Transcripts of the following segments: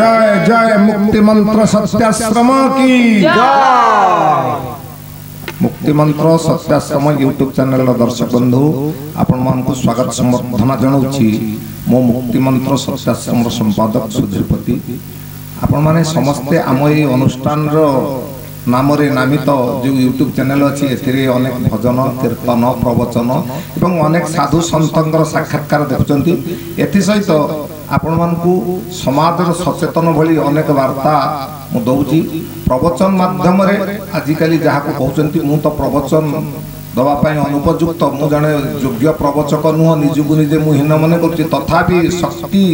जय जय मुक्ति मंत्र सत्याश्रम की जय। मुक्ति मंत्र सत्याश्रम यूट्यूब चैनल दर्शक बंधु आपण मानकु स्वागत संबर्धना जनाउछि। मो मुक्ति मंत्र सत्याश्रम संपादक सुधीरपति आपण माने समस्ते आम ए अनुष्ठान रो नाम रे नामित जो यूट्यूब चैनल अच्छी एथिरे अनेक भजन कीर्तन प्रवचन एवं अनेक साधु सन्तंकर साक्षात्कार देखुचंती। एथि सहित आपण मानकु समाज सचेतन भली अनेक वार्ता मु दउची। प्रवचन माध्यम रे आजिकली जहा को कहउचंती मु तो प्रवचन दवा पाई अनुपयुक्त मु जने योग्य प्रवचक नुह निजुगु निजे मु हीन मने करछि। तथापि शक्ति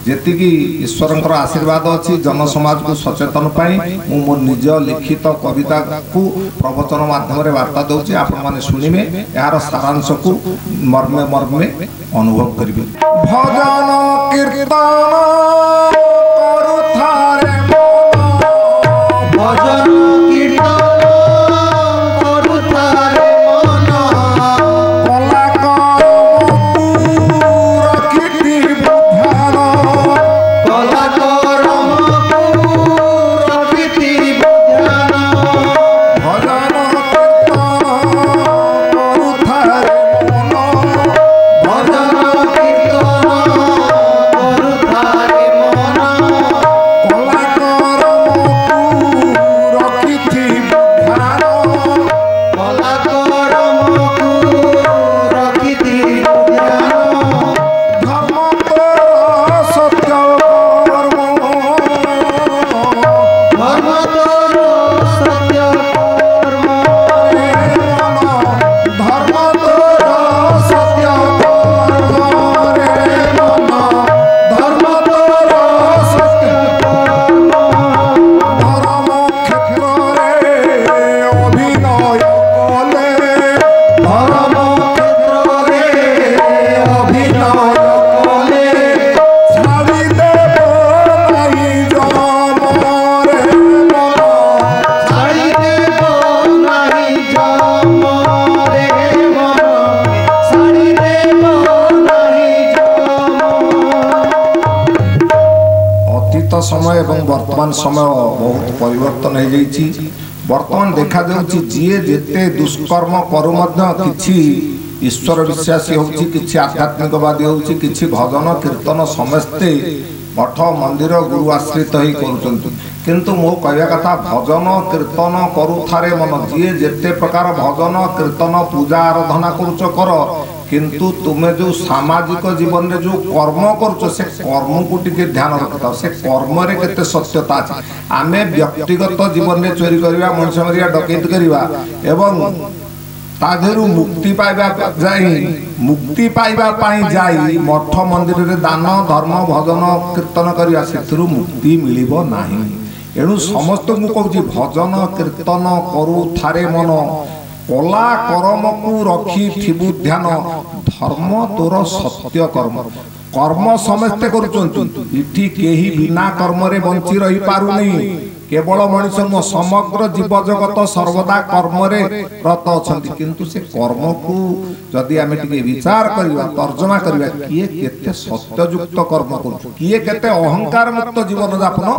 जेतिकी ईश्वरंकर आशीर्वाद अच्छी जन समाज को सचेतन पाई मु मोर निज लिखित कविता को प्रवचन माध्यम रे वार्ता दउछि। आपण माने सुनिबे यार सारांश को मर्मे मर्मे अनुभव करिवे। भजन कीर्तन करुथारे भजन समय एवं वर्तमान समय बहुत परिवर्तन हो जाइए। वर्तमान देखा जाउछि जिए जेते दुष्कर्म करू मध्य किछि ईश्वर विश्वासी होछि किछि आध्यात्मिकवादी होछि किछि भजन कीर्तन समस्ते मठ मंदिर गुरु आश्रित ही करूछंती। किंतु मो कहया कथा भजन कीर्तन करूथारे मन जिए जेते प्रकार भजन कीर्तन पूजा आराधना करूछ कर किंतु तुमे जो सामाजिक जीवन रे जो कर्म करूछ से कर्म को टिके ध्यान रखता से कर्म रे केते सत्यता अछि। आमे व्यक्तिगत जीवन रे चोरी करिवा मनुष्य मरिया डकैत करिवा एवं ताधेरु मुक्ति पाइबा पाई जाई मठ मंदिर रे दान धर्म भजन कीर्तन करिवा सेथुरु मुक्ति मिलिबो नाही। एणु समस्त को कहूची भजन कीर्तन करू थारे मन कला कर्म को रखी थिबु ध्यान धर्म तोर सत्य कर्म कर्म समस्ते करुचंती। इठी केही बिना कर्म रे बंची रही पारु नहीं। केवल मनुष्य न समग्र जीव जगत सर्वदा कर्म रे रत अछंती। किंतु से कर्म को जदि आमे टिके विचार करिवा तर्जमा करिवा किए केते सत्ययुक्त कर्म करू किए केते अहंकार मुक्त जीवन यापन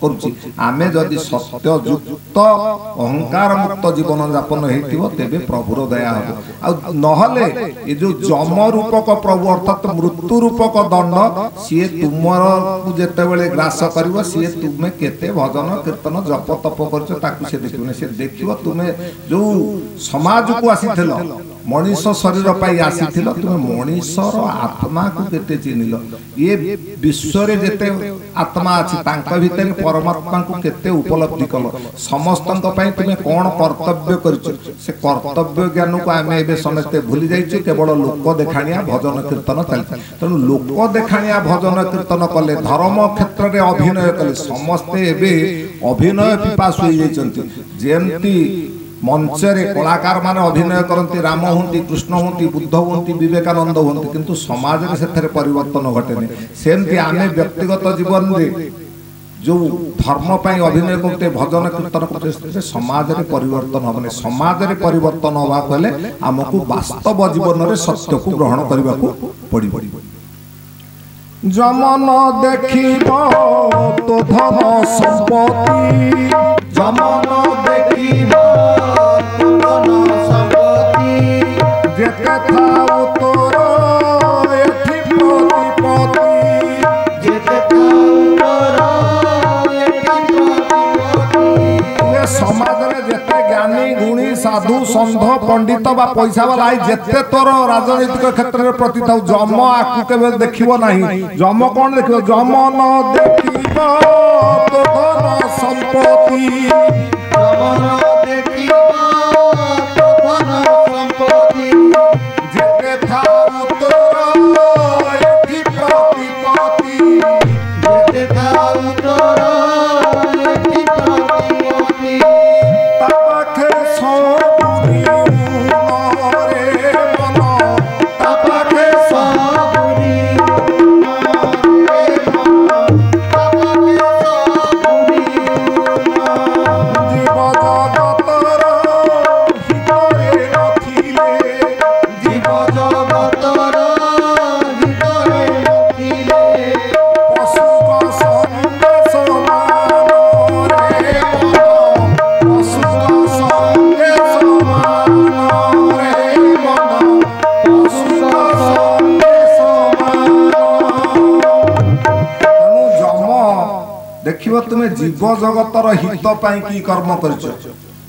करूची। आमे जदि सत्ययुक्त अहंकार मुक्त जीवन यापन हेतिबो तेबे प्रभुर दया हो। आ नहले ए जो जम रूपक प्रभु अर्थात मृत्यु रूपक दंड सिए तुमर जेते बेले ग्रास करिवो सिए तुमे केते भजन कीर्तन जप तप करछ ताकू से देखिबो से देखिबो तुमे जो समाज को आसीथिल मनीष शरीर पाई आसीथिल तुमे मनीषर आत्मा को केते चिनिलो। ये विश्व रे जेते आत्मा अछि तांका भितर परमात्मा को केते उपलब्धि कलो। समस्तंक पई तुमे कोन कर्तव्य करछ से कर्तव्य ज्ञान को आमे एबे समस्ते भूली जाइछु। केवल लोक देखानिया भजन कीर्तन चलछि। तनु लोक देखानिया भजन कीर्तन कले धर्म क्षेत्र रे अभिनय कले समस्ते एबे अभिनय पिपासु होई जाइछन्ति। जेंति मंचरे कलाकार माने अभिनय करती राम होंती कृष्ण होंती बुद्ध होंती विवेकानंद होंती किंतु समाज में से परिवर्तन घटेनि। सेमती आमे व्यक्तिगत जीवन रे जो धर्म पाई अभिनय करते भजन कीर्तन करते समाज रे परिवर्तन होबने। समाज रे परिवर्तन होबा कहले हमकु वास्तव जीवन रे सत्य को ग्रहण करबा को पड़ी। जमन देखिब तो धन संपत्ति जमन देखिब तो धन संपत्ति जेते थाउ तोर एथि प्रतिपत्ति जेते थाउ तोर एथि प्रतिपत्ति। ये समाज रे जेते ज्ञानी गुणी साधु संध पंडित बा पैसा वाला जेते तोर राजनीतिक क्षेत्र में प्रति थाउ जम आकु केबे देखिबो नाही। जम कोन देखिबो जमन देखिब तो धन संपत्ति जमन देखिब तो धन संपत्ति जेते थाउ तोर एथि प्रतिपत्ति जेते थाउ तोर एथि प्रतिपत्ति। तापाखे सबुरी रे मन तापाखे सबुरी रे मन तापाखे सबुरी जीव जगतर हितरे नथिले जीव जगतर हितरे नथिले पशुक संगे समान रे मन पशुक संगे समान रे मन पशुक संगे समान। तेणु जम देखिब तुमे जीव जगतर हित पाई की कर्म करछ।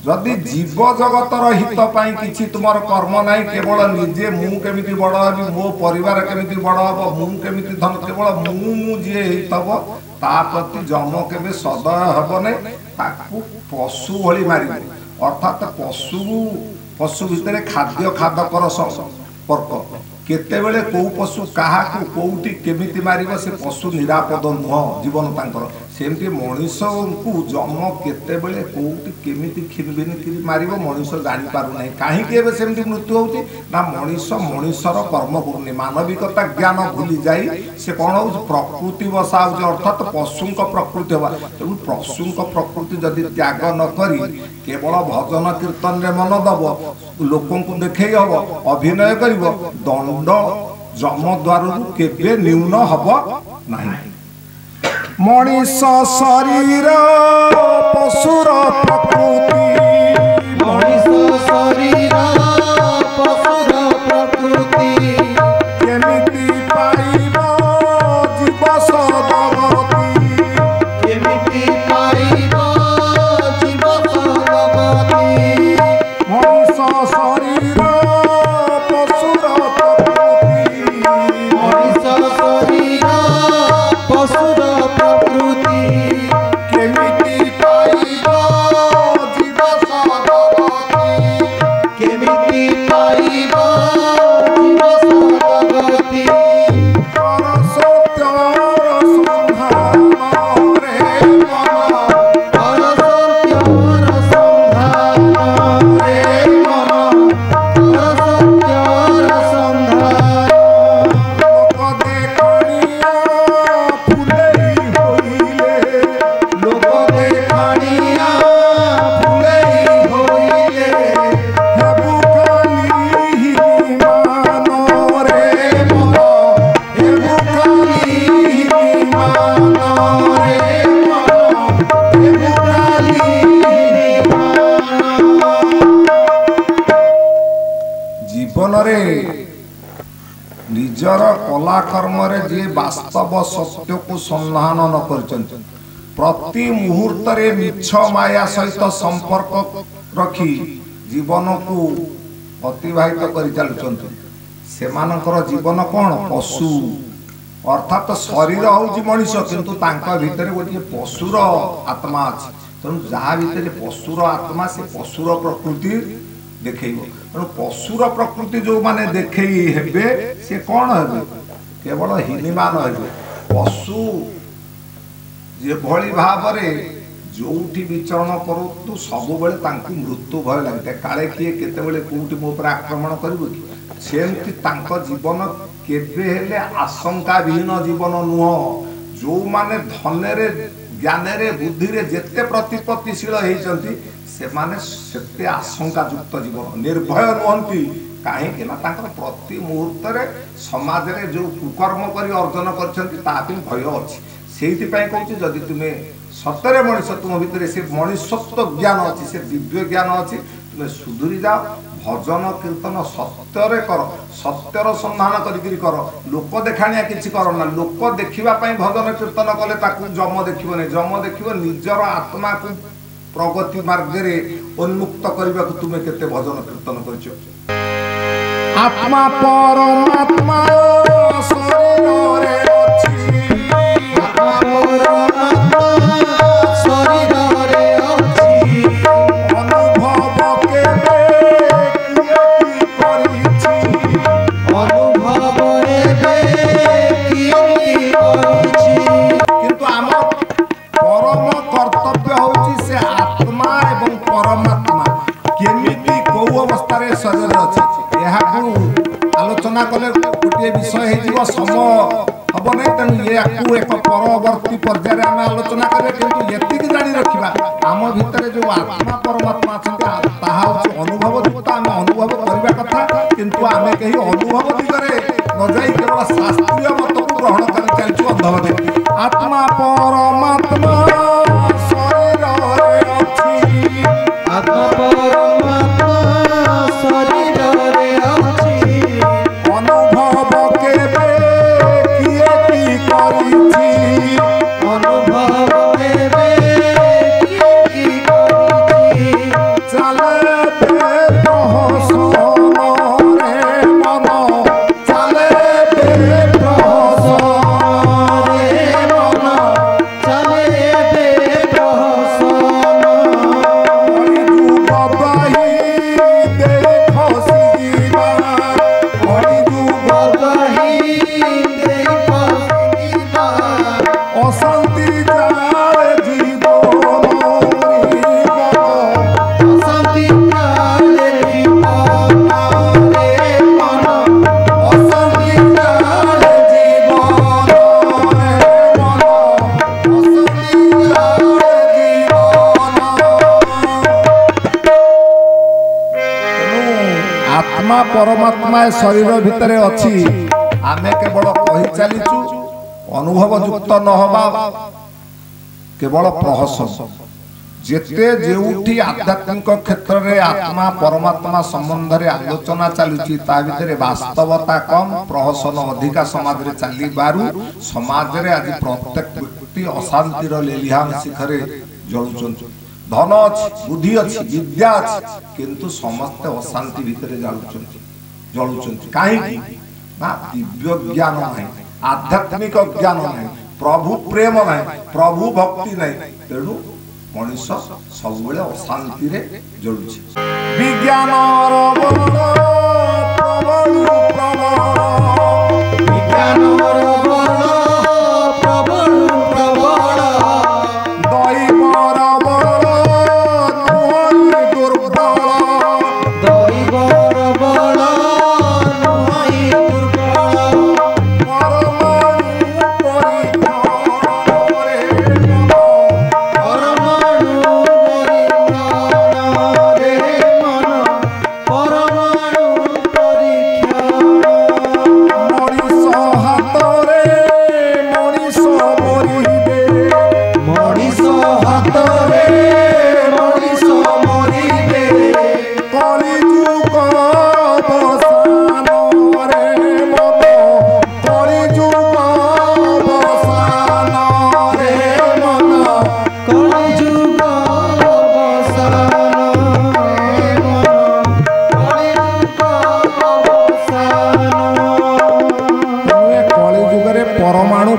जदि जीव जगतर हित पाई किछि तुमर कर्म नाही केवल निजे मु केमिति बड़ हेबी मो परिवार केमिति बड़ हबो मु केमिति धन केवल मु जे हितब ता प्रति जम केबे सदय हबो नै ताकू पशु भली मारिबो। अर्थात पशु भितरे खाद्य खादकर संपर्क केतेबेले को पशु काहाकू कोउटी केमिति मारिबो से पशु निरापद नुह जीवन तांकर सेमती मनीष को जम केतेबेले कोउटी केमिति खिनबिन करी मारिबो मनीष जानि पारु नै। काहे के सेमती मृत्यु होउची ना मनीषर कर्म पूर्णि मानविकता ज्ञान भूली जाई से कोन हो प्रकृति बसा हो अर्थात पशुक प्रकृति होबा। तेणु पशुक प्रकृति जदि त्याग न करी केवल भजन कीर्तन रे मन दब लोकों को देखै हबो अभिनय करिवो दंड जम द्वार केबे न्यून हबो नाही। मनीष शरीर पशुर प्रकृति मनीष शरीर पशुर प्रकृति केमिति पाइब जीव सदगति केमिति पाइब जीव सदगति। मनीष शरीर पशुर प्रकृति मनीष शरीर पशुर प्रकृति केमिति पाइब जीव सदगति केमिति पाइब जीव सदगति। कर सत्यर संधान रे मन कर सत्यर संधान रे मन कर सत्यर संधान। लोक देखणिया फुलेई होइले लोक देखानिया फुलेई होइले हेबु खाली मान रे मन हेबु खाली मान रे मन हेबु खाली मान। जीवन रे निजर कला कर्म रे जे वास्तव सत्य को संधान न करचंत प्रति मुहूर्त रे मिछ माया सहित संपर्क रखी जीवन को अतिबाहित करि चलुचंत सेमानकर जीवन कोन पशु अर्थात शरीर हूँ मनीष किंतु तांका भितर गोटे पशुर आत्मा अच्छी तेणु जहाँ भितर पशुर आत्मा से पशुर प्रकृति देखेब तेणु पशुर प्रकृति जो माने देखई हेबे से कौन हेबे केवल हिनिमान हेबे पशु जे भली भावरे जोठी विचरण करू सब बेले तांकु मृत्यु भय लगता काले किए केतेबेले कोउठी मो पर आक्रमण करिवो कि सेमति तांको जीवन केबे हेले आशंका विहीन जीवन नुह जो माने धनेरे ज्ञानेरे बुद्धिरे जेते प्रतिपत्तिशील हेचंती से माने सेते आशंका युक्त जीवन निर्भय नुहंती कहीं प्रति मुहूर्त समाज रे जो कुकर्म कर अर्जन कर भय अच्छी से कहूँ जदि तुम्हें सतरे मनीष तुम भितर से मनीषत्व ज्ञान अच्छी से दिव्य ज्ञान अच्छी तुम्हें सुधुरी जाओ भजन कीर्तन सत्यर कर सत्यर संधान कर लोक देखाणिया किसी करना लोक देखापी भजन कीर्तन कले जम देखने जम देख निजर आत्मा को प्रगति मार्ग उन्मुक्त करने को तुम्हें केते भजन कीर्तन कर आत्मा परमात्मा शरीर रे अछि आत्मा शरीर रे अछि अनुभव केबे की करिछि अनुभव एबे की करिछि किंतु आम परम कर्तव्य होछि से आत्मा एवं परमात्मा केमिति को अवस्था रे शरीर अछि आलोचना कले गोटे विषय हो समय हम नहीं तेणु ये एक परवर्ती पर्यायर आम आलोचना करें कि जानी रखा आम भितर जो आत्मा परमात्मा अच्छा अनुभव युक्त आम अनुभव करने कथा किंतु आम कहीं अनुभव दिगरे न जा केवल शास्त्रीय मत को ग्रहण कर चलु अंधभक्ति आत्मा परमात्मा शरीर रे अछि आत्मा परमात्मा शरीर रे अछि अनुभव केबे किए की करिछि अनुभव केबे किए की करिछि चले प्रहसन रे मन चले प्रहसन रे मन चले प्रहसन परमात्मा शरीर भितर अच्छी आमे केवल कही चलीचु अनुभव युक्त न हवा केवल प्रहसन जेते जेउठी आध्यात्मिक क्षेत्र रे आत्मा परमात्मा संबंध रे आलोचना चलुची ता भितर वास्तवता कम प्रहसन अधिका समाज रे चली बारू समाज रे आज प्रत्येक व्यक्ति अशांति रो लेलिहाम शिखरे जळुचंती धन अच्छी बुद्धि अच्छी विद्या अच्छी किंतु समस्त अशांति भितर जलुचंती कहीं ना दिव्य ज्ञान नहीं आध्यात्मिक ज्ञान नहीं प्रभु प्रेम नहीं प्रभु भक्ति नहीं तेणु मनीष सब अशांति रे जलुछि विज्ञान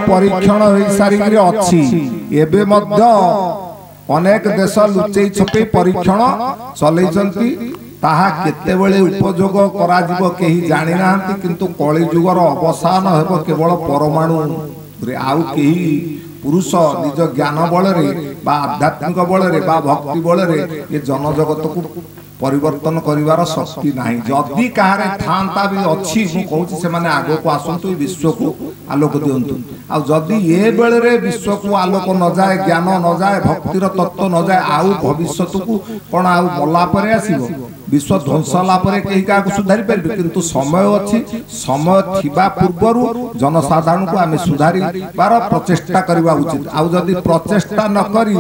परीक्षण हो सारी अच्छी एबे मध्य अनेक देश लुचई छपे परीक्षण चलैछंती ताहा केतेबेले उपयोग करा जिवो केही जानि नाहंती किंतु कली जुगर अवसान हेबो केवल परमाणु रे आउ केही पुरुष निज ज्ञान बल रे बा आध्यात्मिक बल रे बा भक्ति बल रे ये जन जगत को परिवर्तन करिवार शक्ति नाही जदि कारे थांता भी अछि मु कहूची से माने आगो को आसंतु विश्व को आलोक दियंतु आ जदि ए बेले रे विश्व को आलोक न जाए ज्ञान न जाए भक्तिर तत्व न जाए आउ भविष्यत को कोन आउ मल्ला परे आसीबो विश्व ध्वंस होला परे केही का सुधारी पारिबे किंतु समय अछि समय थिबा पूर्वरु जनसाधारण को आमे सुधारी बार प्रचेष्टा करबा उचित आ जदी प्रचेष्टा न करी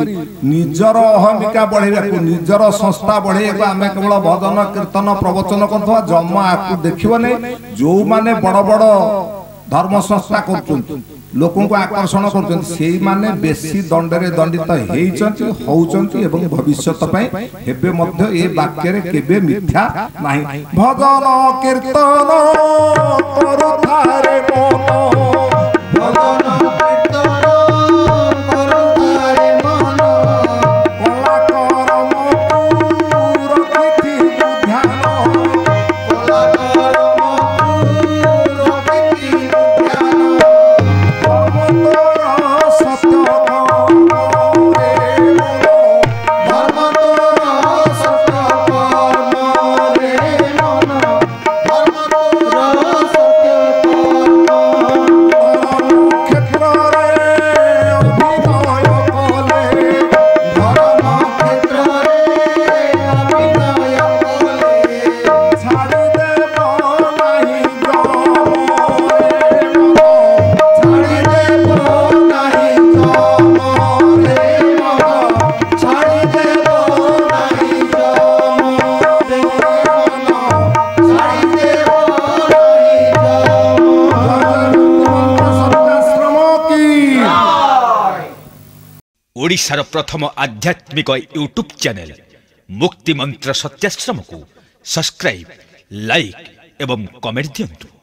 निजर अहमिका बढ़ेबा को निजर संस्था बढ़ेबा आमे केवल भजन कीर्तन प्रवचन करथवा जम्मा आकु देखिबो नै जो माने बड़ बड़ धर्म संस्था करछन लोकों को आकर्षण कर बेसी दंडरे दंडित होउचंती एवं भविष्यत पई हेबे मध्य ए वाक्य रे केबे मिथ्या नाही भजन कीर्तन करुथारे मन भजन कीर्तन करुथारे मन कला करम रखिथि ध्यान कला करम रखिथि ओडिशार प्रथम आध्यात्मिक यूट्यूब चैनल मुक्ति मंत्र सत्याश्रम को सब्सक्राइब लाइक एवं कमेंट दियंतु।